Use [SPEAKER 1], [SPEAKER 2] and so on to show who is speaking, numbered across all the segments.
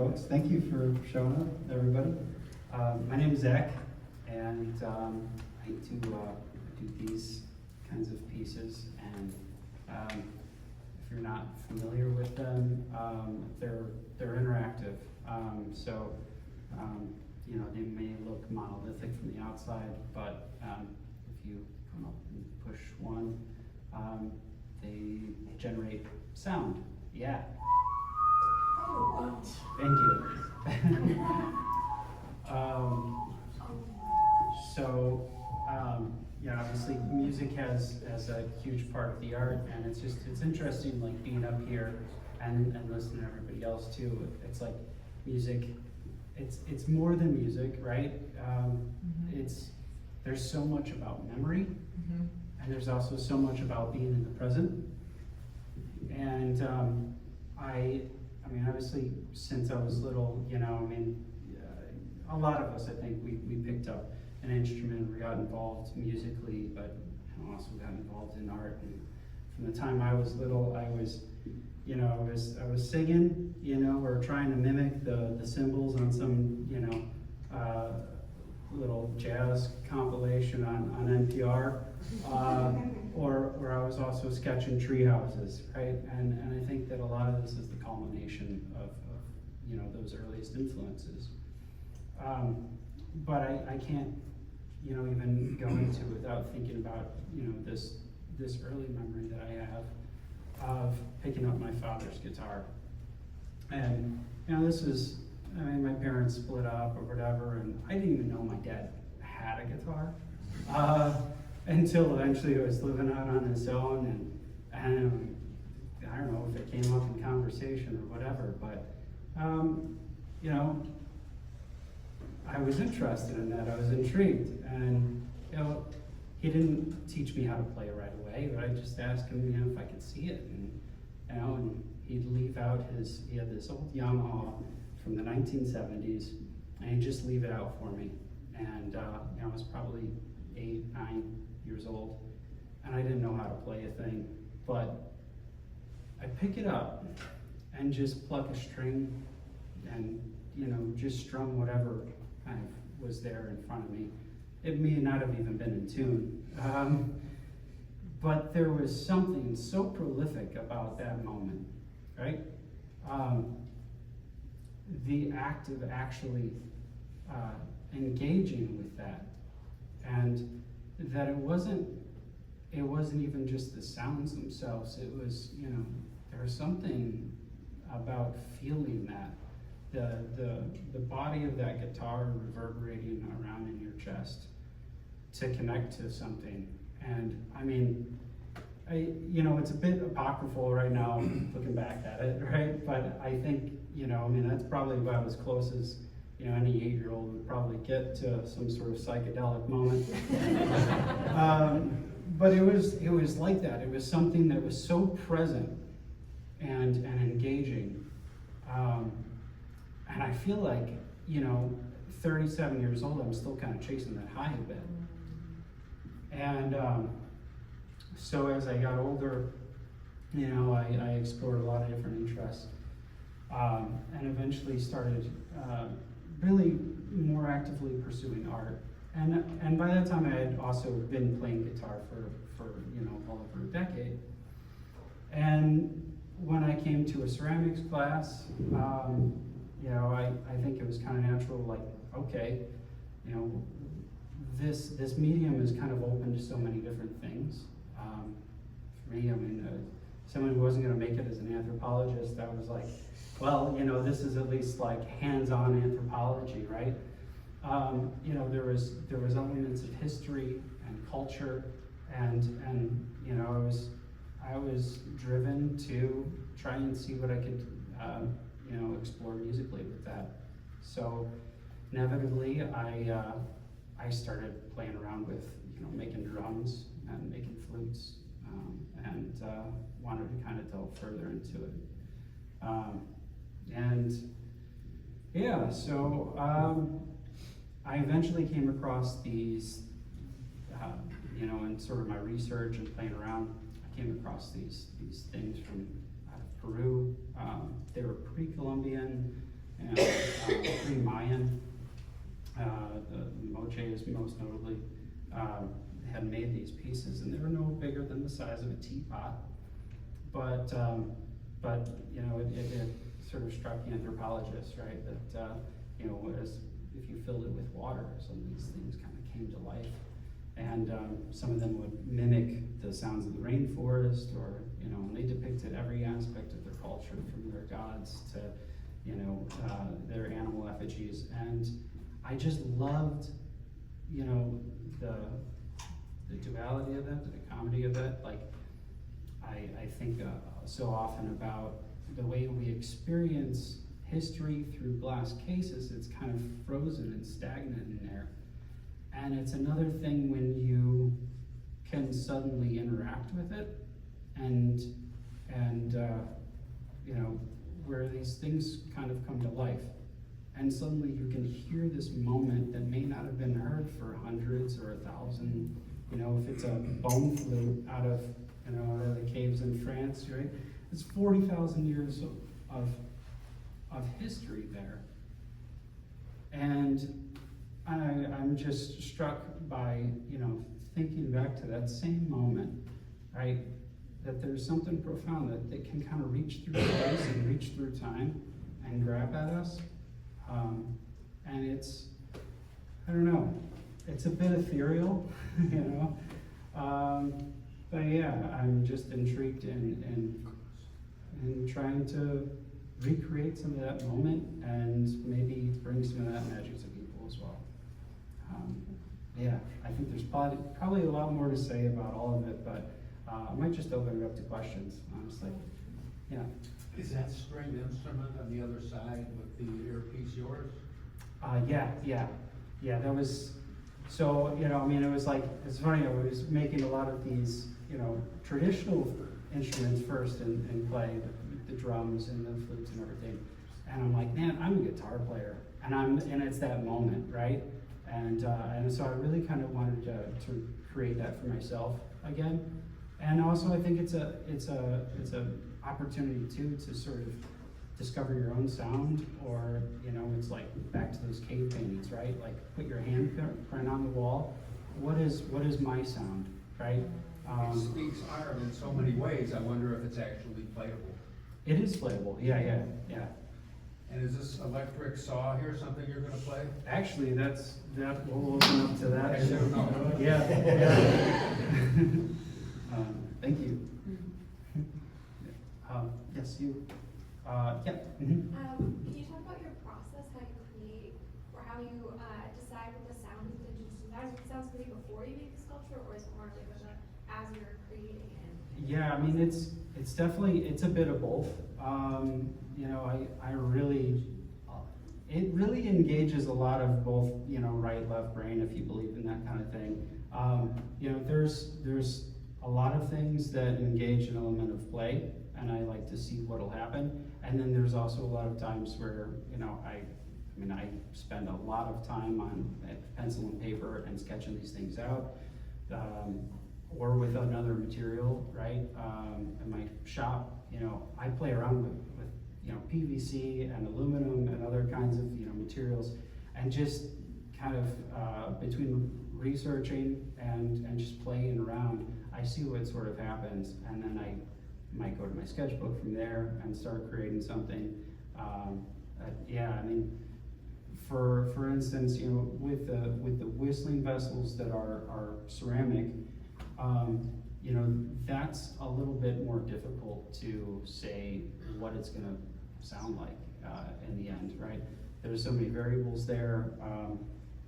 [SPEAKER 1] folks. Thank you for showing up, everybody. My name is Zach, and I do these kinds of pieces. And if you're not familiar with them, they're interactive. You know, they may look monolithic from the outside, but if you come up and push one, they generate sound. Yeah. Thank you. Yeah, obviously music has a huge part of the art, and it's interesting, like being up here and listening to everybody else too. It's like music, it's more than music, right? There's so much about memory, and there's also so much about being in the present. And I mean, obviously, since I was little, you know, I mean, a lot of us, I think, we picked up an instrument, we got involved musically, but also got involved in art. And from the time I was little, I was singing, you know, or trying to mimic the cymbals on some, you know, little jazz compilation on NPR, or I was also sketching tree houses, right? And I think that a lot of this is the culmination of you know, those earliest influences. But I can't, you know, even go into without thinking about, you know, this early memory that I have of picking up my father's guitar. And, you know, this is, I mean, my parents split up or whatever, and I didn't even know my dad had a guitar until eventually he was living out on his own, and I don't know if it came up in conversation or whatever, but you know, I was interested in that. I was intrigued, and you know, he didn't teach me how to play right away, but I just asked him, you know, if I could see it, and you know, and he'd leave out he had this old Yamaha from the 1970s, and he'd just leave it out for me. And you know, I was probably 8, 9 years old, and I didn't know how to play a thing, but I'd pick it up and just pluck a string and, you know, just strum whatever kind of was there in front of me. It may not have even been in tune, but there was something so prolific about that moment, right? The act of actually engaging with that, and that it wasn't even just the sounds themselves. It was, you know, there was something about feeling that, the body of that guitar reverberating around in your chest to connect to something. And I mean, you know, it's a bit apocryphal right now looking back at it, right? But I think, you know, I mean, that's probably about as close as, you know, any 8-year-old would probably get to some sort of psychedelic moment. But it was like that. It was something that was so present and engaging. And I feel like, you know, 37 years old, I'm still kind of chasing that high a bit. And so as I got older, you know, I explored a lot of different interests, and eventually started really more actively pursuing art. And by that time, I had also been playing guitar for you know, well over a decade. And when I came to a ceramics class, you know, I think it was kind of natural, like, okay, you know, this medium is kind of open to so many different things. For me, I mean, someone who wasn't going to make it as an anthropologist, I was like, well, you know, this is at least like hands-on anthropology, right? You know, there was elements of history and culture, and you know, I was driven to try and see what I could, you know, explore musically with that. So inevitably, I started playing around with, you know, making drums and making flutes, and wanted to kind of delve further into it. And yeah, so I eventually came across these, you know, in sort of my research and playing around, I came across these things from out of Peru. They were pre-Columbian, and pre-Mayan, the Moches most notably, had made these pieces, and they were no bigger than the size of a teapot. But you know, it sort of struck the anthropologists, right, that you know, as if you filled it with water, some of these things kind of came to life. And some of them would mimic the sounds of the rainforest, or, you know, and they depicted every aspect of their culture, from their gods to, you know, their animal effigies. And I just loved, you know, the duality of it, the comedy of it. Like, I think so often about the way we experience history through glass cases. It's kind of frozen and stagnant in there. And it's another thing when you can suddenly interact with it, and you know, where these things kind of come to life, and suddenly you can hear this moment that may not have been heard for hundreds or 1,000. You know, if it's a bone flute out of, you know, out of the caves in France, right? It's 40,000 years of history there, and I'm just struck by, you know, thinking back to that same moment, right? That there's something profound that can kind of reach through space and reach through time and grab at us. And it's, I don't know, it's a bit ethereal, you know? But yeah, I'm just intrigued in trying to recreate some of that moment and maybe bring some of that magic to people as well. Yeah, I think there's probably a lot more to say about all of it, but I might just open it up to questions, honestly. Yeah.
[SPEAKER 2] Is that stringed instrument on the other side with the earpiece yours?
[SPEAKER 1] Yeah, that was, so, you know, I mean, it was like, it's funny, I was making a lot of these, you know, traditional instruments first and play the drums and the flutes and everything. And I'm like, man, I'm a guitar player, and it's that moment, right? And so I really kind of wanted to create that for myself again. And also, I think it's a opportunity too to sort of discover your own sound, or, you know, it's like back to those cave paintings, right? Like, put your handprint on the wall. What is my sound, right?
[SPEAKER 2] It speaks art in so many ways. I wonder if it's actually playable.
[SPEAKER 1] It is playable. Yeah.
[SPEAKER 2] And is this electric saw here something you're going to play?
[SPEAKER 1] Actually, we'll open up to that.
[SPEAKER 2] I don't know.
[SPEAKER 1] Yeah. Thank you. Yes, you. Yeah. Mm-hmm.
[SPEAKER 3] Can you talk about your process, how you create, or how you decide what the sound is going to do? Sometimes it sounds good before you make the sculpture, or is it more like as you're creating it?
[SPEAKER 1] Yeah, I mean, it's definitely, it's a bit of both. You know, I really, it really engages a lot of both, you know, right, left brain, if you believe in that kind of thing. You know, there's a lot of things that engage an element of play, and I like to see what'll happen. And then there's also a lot of times where, you know, I spend a lot of time on pencil and paper and sketching these things out, or with another material, right? In my shop, you know, I play around with you know, PVC and aluminum and other kinds of, you know, materials, and just kind of between researching and just playing around, I see what sort of happens, and then I might go to my sketchbook from there and start creating something. Yeah, I mean, for instance, you know, with the whistling vessels that are ceramic, you know, that's a little bit more difficult to say what it's going to sound like in the end, right? There's so many variables there.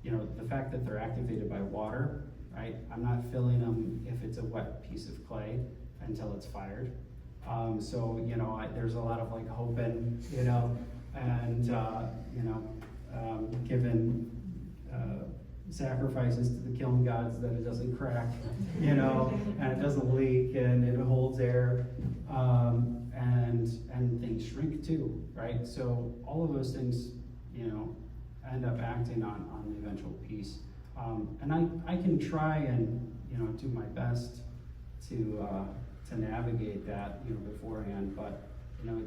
[SPEAKER 1] You know, the fact that they're activated by water, right? I'm not filling them if it's a wet piece of clay until it's fired. So, you know, there's a lot of like hoping, you know, and, you know, given sacrifices to the kiln gods that it doesn't crack, you know, and it doesn't leak, and it holds air, and things shrink too, right? So all of those things, you know, end up acting on the eventual piece. And I can try and, you know, do my best to navigate that, you know, beforehand, but, you know,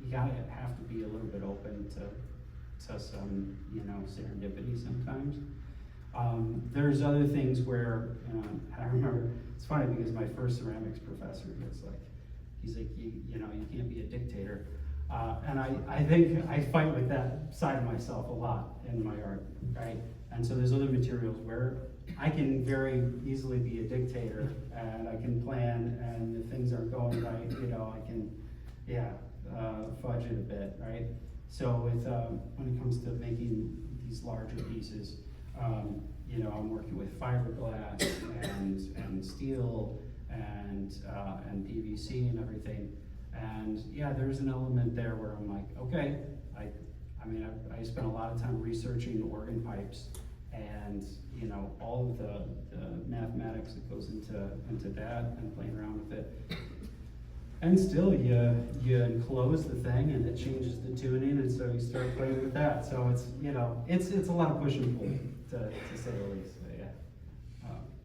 [SPEAKER 1] you gotta have to be a little bit open to some, you know, serendipity sometimes. There's other things where, I remember, it's funny because my first ceramics professor was like, he's like, you know, you can't be a dictator. And I think I fight with that side of myself a lot in my art, right? And so there's other materials where I can very easily be a dictator, and I can plan, and if things aren't going right, you know, I can, fudge it a bit, right? So with, when it comes to making these larger pieces, you know, I'm working with fiberglass and steel and PVC and everything. And yeah, there's an element there where I'm like, okay, I mean, I spent a lot of time researching organ pipes and, you know, all of the mathematics that goes into that and playing around with it. And still, you enclose the thing and it changes the tuning, and so you start playing with that. So it's, you know, it's a lot of push and pull, to say the least.